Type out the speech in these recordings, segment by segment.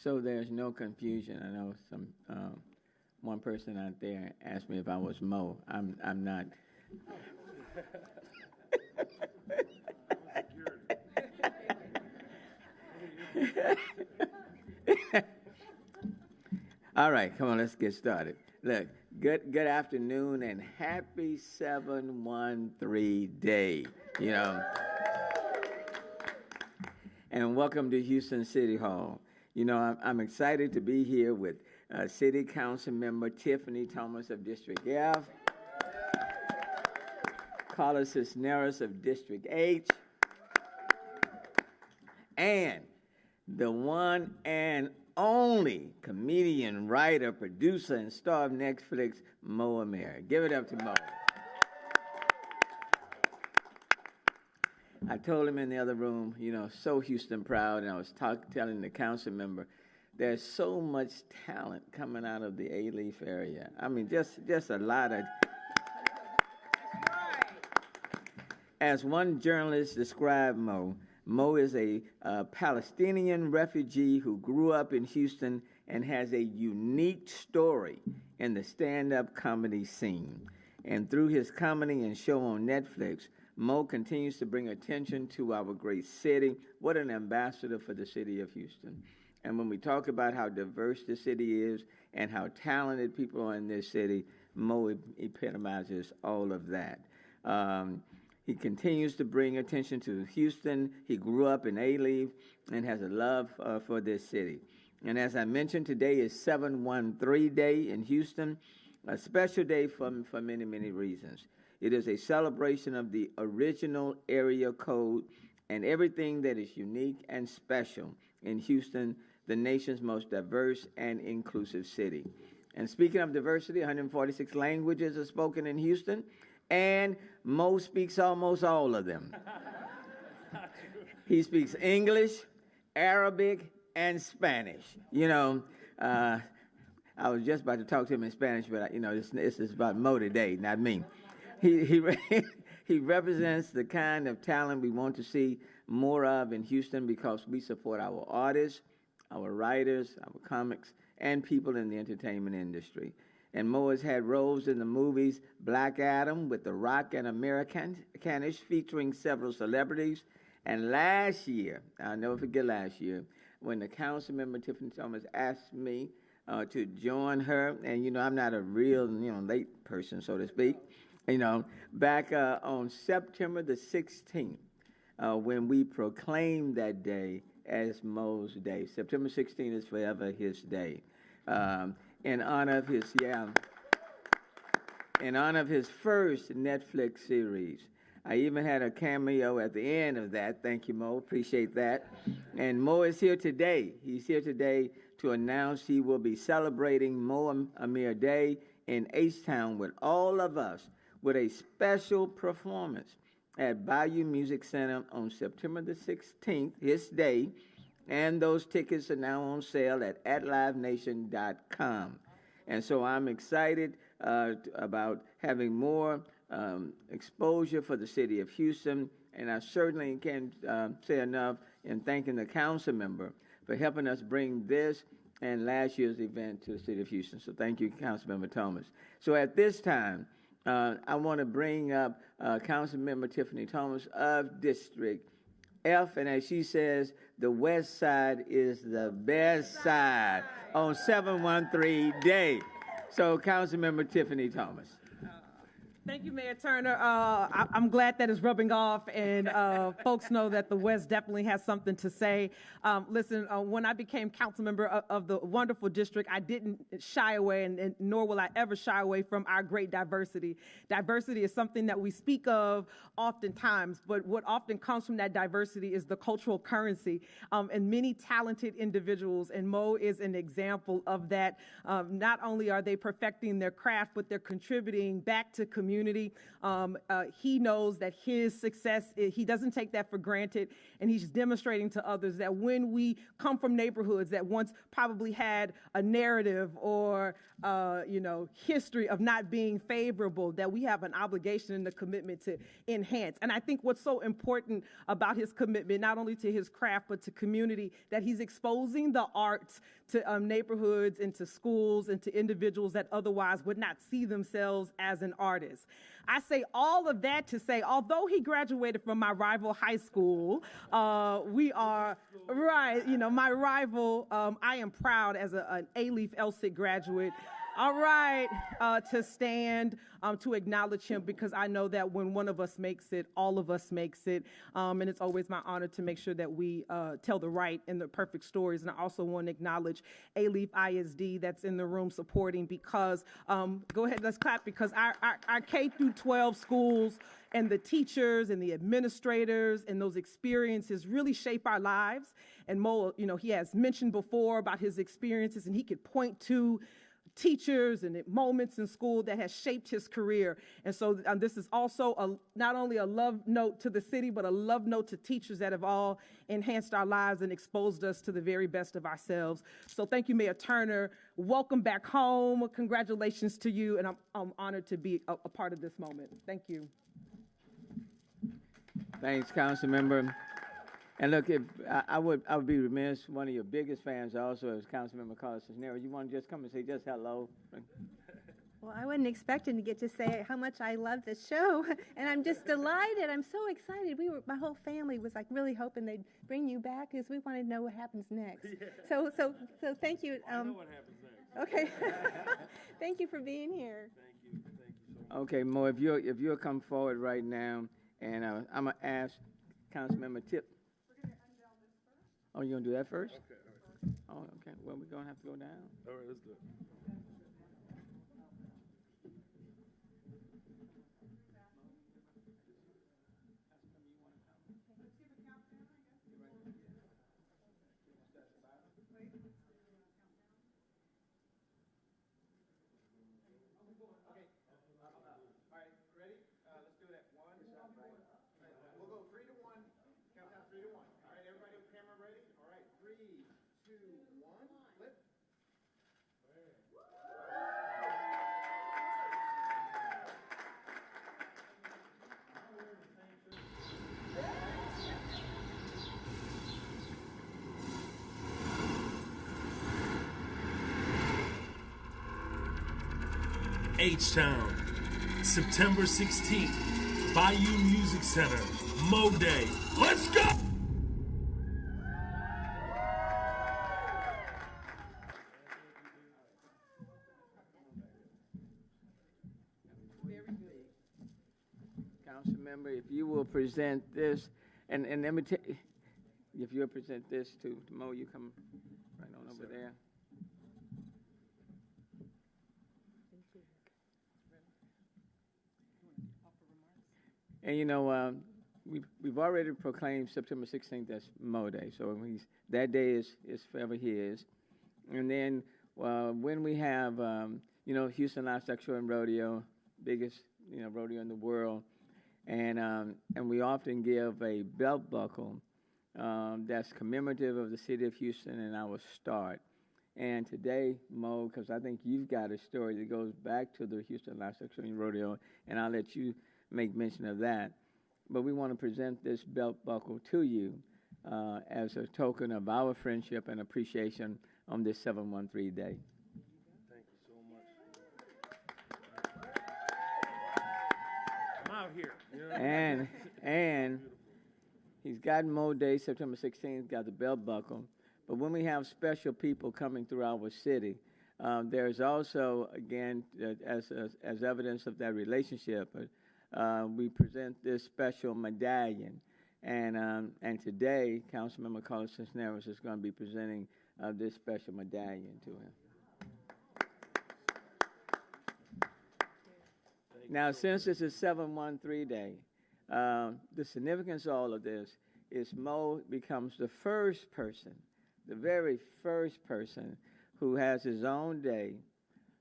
So there's no confusion. I know one person out there asked me if I was Mo. I'm not. All right, come on, let's get started. Look, good afternoon and happy 713 day. And welcome to Houston City Hall. I'm excited to be here with City Council Member Tiffany Thomas of District F, Carlos Cisneros of District H, and the one and only comedian, writer, producer, and star of Netflix, Mo Amer. Give it up to Mo. I told him in the other room, so Houston proud, and I was telling the council member, there's so much talent coming out of the A-Leaf area. I mean, just a lot of... As one journalist described Mo is a Palestinian refugee who grew up in Houston and has a unique story in the stand-up comedy scene. And through his comedy and show on Netflix, Mo continues to bring attention to our great city. What an ambassador for the city of Houston. And when we talk about how diverse the city is and how talented people are in this city, Mo epitomizes all of that. He continues to bring attention to Houston. He grew up in A-Leaf and has a love for this city. And as I mentioned, today is 713 Day in Houston, a special day for many, many reasons. It is a celebration of the original area code and everything that is unique and special in Houston, the nation's most diverse and inclusive city. And speaking of diversity, 146 languages are spoken in Houston, and Mo speaks almost all of them. He speaks English, Arabic, and Spanish. I was just about to talk to him in Spanish, but this is about Mo today, not me. He represents the kind of talent we want to see more of in Houston because we support our artists, our writers, our comics, and people in the entertainment industry. And Mo has had roles in the movies Black Adam with The Rock and Americanish, featuring several celebrities. And last year, I'll never forget last year, when the council member Tiffany Thomas asked me to join her, and I'm not a real late person, so to speak. Back on September the 16th, when we proclaimed that day as Mo's Day. September 16th is forever his day. In honor of his first Netflix series. I even had a cameo at the end of that. Thank you, Mo. Appreciate that. And Mo is here today. He's here today to announce he will be celebrating Mo Amer Day in H-Town with all of us with a special performance at Bayou Music Center on September the 16th, his day, and those tickets are now on sale at atlivenation.com. And so I'm excited about having more exposure for the city of Houston, and I certainly can't say enough in thanking the council member for helping us bring this and last year's event to the city of Houston. So thank you, Councilmember Thomas. So at this time, I want to bring up Councilmember Tiffany Thomas of District F, and as she says, the west side is the best side on 713 Day. So, Councilmember Tiffany Thomas. Thank you, Mayor Turner. I'm glad that it's rubbing off, and folks know that the West definitely has something to say. Listen, when I became council member of the wonderful district, I didn't shy away, and nor will I ever shy away from our great diversity. Diversity is something that we speak of oftentimes, but what often comes from that diversity is the cultural currency and many talented individuals, and Mo is an example of that. Not only are they perfecting their craft, but they're contributing back to community community. He knows that his success, he doesn't take that for granted, and he's demonstrating to others that when we come from neighborhoods that once probably had a narrative or history of not being favorable, that we have an obligation and a commitment to enhance. And I think what's so important about his commitment, not only to his craft, but to community, that he's exposing the arts to neighborhoods and to schools and to individuals that otherwise would not see themselves as an artist. I say all of that to say, although he graduated from my rival high school, we are, right, my rival, I am proud as an A-Leaf LSIC graduate, all right, to stand, to acknowledge him, because I know that when one of us makes it, all of us makes it, and it's always my honor to make sure that we tell the right and the perfect stories. And I also want to acknowledge A-Leaf ISD that's in the room supporting, because, go ahead, let's clap, because our K through 12 schools and the teachers and the administrators and those experiences really shape our lives. And Mo, he has mentioned before about his experiences, and he could point to teachers and moments in school that has shaped his career. And so this is also not only a love note to the city, but a love note to teachers that have all enhanced our lives and exposed us to the very best of ourselves. So thank you, Mayor Turner. Welcome back home. Congratulations to you, and I'm honored to be a part of this moment. Thank you. Thanks, Council Member. And look, if I would be remiss, one of your biggest fans also is Councilmember Carlos Cisneros. You want to just come and say just hello? Well, I wasn't expecting to get to say how much I love this show, and I'm just delighted. I'm so excited. My whole family was like really hoping they'd bring you back because we wanted to know what happens next. Yeah. So thank you. I know what happens next. Okay. Thank you for being here. Thank you so much. Okay, Mo, if you'll come forward right now, and I'm gonna ask Councilmember Tip. Oh, you're going to do that first? Okay, all right. Oh, okay. Well, we're going to have to go down. All right, let's do it. H-Town, September 16th, Bayou Music Center, Mo Day. Let's go! Council Member, if you will present this, and let me tell you, if you'll present this to Mo, you come right on over there. And we've already proclaimed September 16th as Mo Day, so that day is forever his. And then when we have Houston Livestock Show and Rodeo, biggest rodeo in the world, and we often give a belt buckle that's commemorative of the city of Houston and our start. And today, Mo, because I think you've got a story that goes back to the Houston Livestock Show and Rodeo, and I'll let you make mention of that. But we want to present this belt buckle to you as a token of our friendship and appreciation on this 713 day. Thank you so much. I'm out here. And he's got Mo Day, September 16th, got the belt buckle. But when we have special people coming through our city, there's also, again, as evidence of that relationship, we present this special medallion. And today, Councilmember Carlos Cisneros is going to be presenting this special medallion to him. Now, since this is 713 Day, the significance of all of this is Mo becomes the first person, the very first person who has his own day,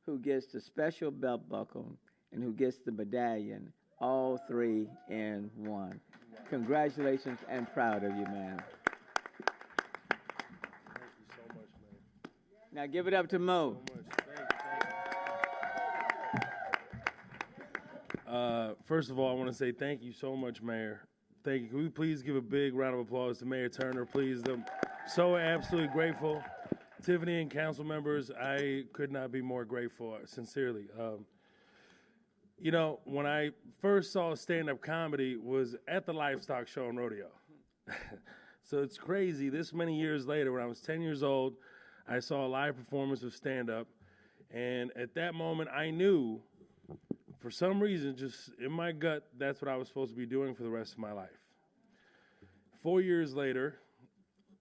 who gets the special belt buckle and who gets the medallion, all three in one. Congratulations and proud of you, man. Thank you so much, man. Now give it up to Mo. So much. Thank you. First of all, I want to say thank you so much, Mayor. Thank you. Can we please give a big round of applause to Mayor Turner, please? I'm so absolutely grateful. Tiffany and council members, I could not be more grateful, sincerely. You know, when I first saw stand-up comedy was at the Livestock Show and Rodeo. So it's crazy. This many years later, when I was 10 years old, I saw a live performance of stand-up. And at that moment, I knew, for some reason, just in my gut, that's what I was supposed to be doing for the rest of my life. 4 years later,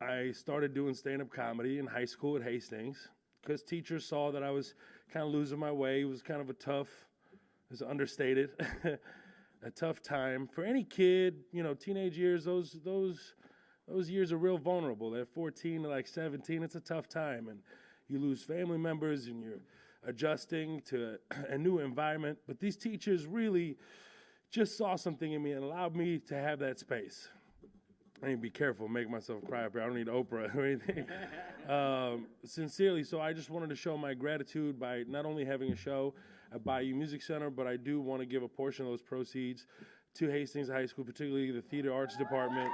I started doing stand-up comedy in high school at Hastings because teachers saw that I was kind of losing my way. It was kind of a tough, it's understated, a tough time for any kid. You know, teenage years, those years are real vulnerable. They're 14 to like 17. It's a tough time, and you lose family members, and you're adjusting to a new environment. But these teachers really just saw something in me and allowed me to have that space. I need to be careful, make myself cry up here. I don't need Oprah or anything. Sincerely, so I just wanted to show my gratitude by not only having a show at Bayou Music Center, but I do want to give a portion of those proceeds to Hastings High School, particularly the Theater Arts Department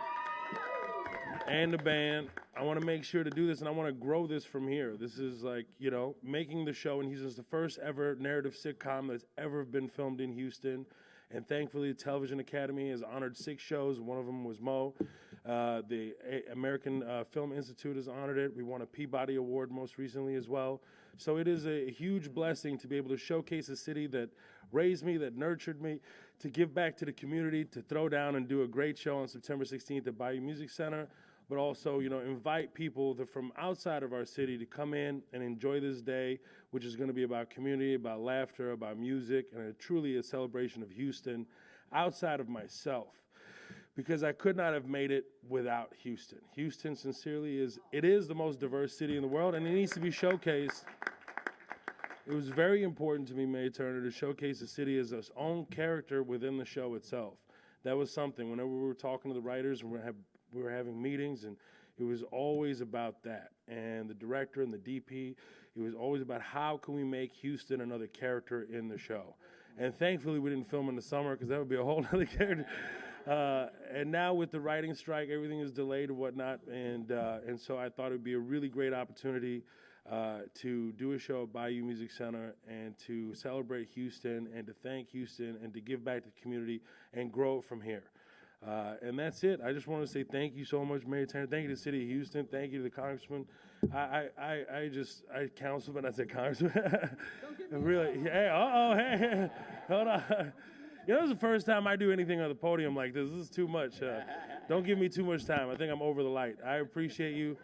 and the band. I want to make sure to do this, and I want to grow this from here. This is like, you know, making the show in Houston is the first ever narrative sitcom that's ever been filmed in Houston. And thankfully, the Television Academy has honored 6 shows. One of them was Mo. The American Film Institute has honored it. We won a Peabody Award most recently as well. So it is a huge blessing to be able to showcase a city that raised me, that nurtured me, to give back to the community, to throw down and do a great show on September 16th at Bayou Music Center, but also, you know, invite people from outside of our city to come in and enjoy this day, which is going to be about community, about laughter, about music, and truly a celebration of Houston outside of myself, because I could not have made it without Houston. Houston, sincerely, is the most diverse city in the world, and it needs to be showcased. It was very important to me, Mayor Turner, to showcase the city as its own character within the show itself. That was something. Whenever we were talking to the writers, we were having meetings, and it was always about that. And the director and the DP, it was always about how can we make Houston another character in the show. And thankfully, we didn't film in the summer because that would be a whole other character. And now with the writing strike, everything is delayed and whatnot. And so I thought it would be a really great opportunity to do a show at Bayou Music Center and to celebrate Houston and to thank Houston and to give back to the community and grow it from here. And that's it. I just want to say thank you so much, Mayor Turner. Thank you to the city of Houston. Thank you to the congressman. I councilman, I said congressman. Really, hey, hold on. You know, this is the first time I do anything on the podium like this. This is too much. Don't give me too much time. I think I'm over the light. I appreciate you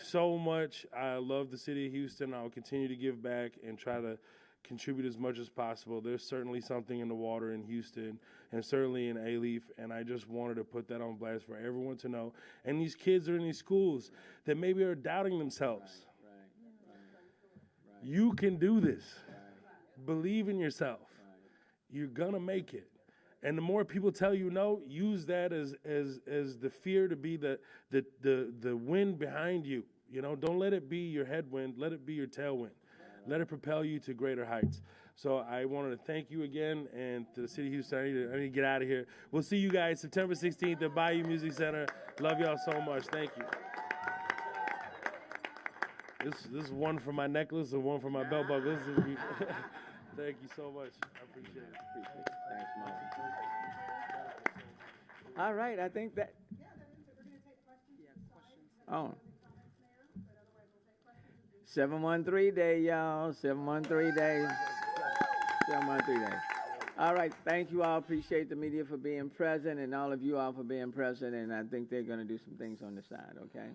so much. I love the city of Houston. I'll continue to give back and try to contribute as much as possible. There's certainly something in the water in Houston and certainly in A-Leaf, and I just wanted to put that on blast for everyone to know. And these kids are in these schools that maybe are doubting themselves. Right. You can do this. Right. Believe in yourself. Right. You're gonna make it. And the more people tell you no, use that as the fear to be the wind behind you. You know, don't let it be your headwind. Let it be your tailwind. Let it propel you to greater heights. So I wanted to thank you again, and to the city of Houston. I need to get out of here. We'll see you guys September 16th at Bayou Music Center. Love y'all so much. Thank you. This is one for my necklace and one for my belt buckle. Thank you so much. I appreciate it. Thanks, Mom. All right, I think that. Yeah, that is it. We're going to take questions. Oh. 713 day, y'all. 713 day. 713 day. All right, thank you all. Appreciate the media for being present and all of you all for being present. And I think they're going to do some things on the side, okay?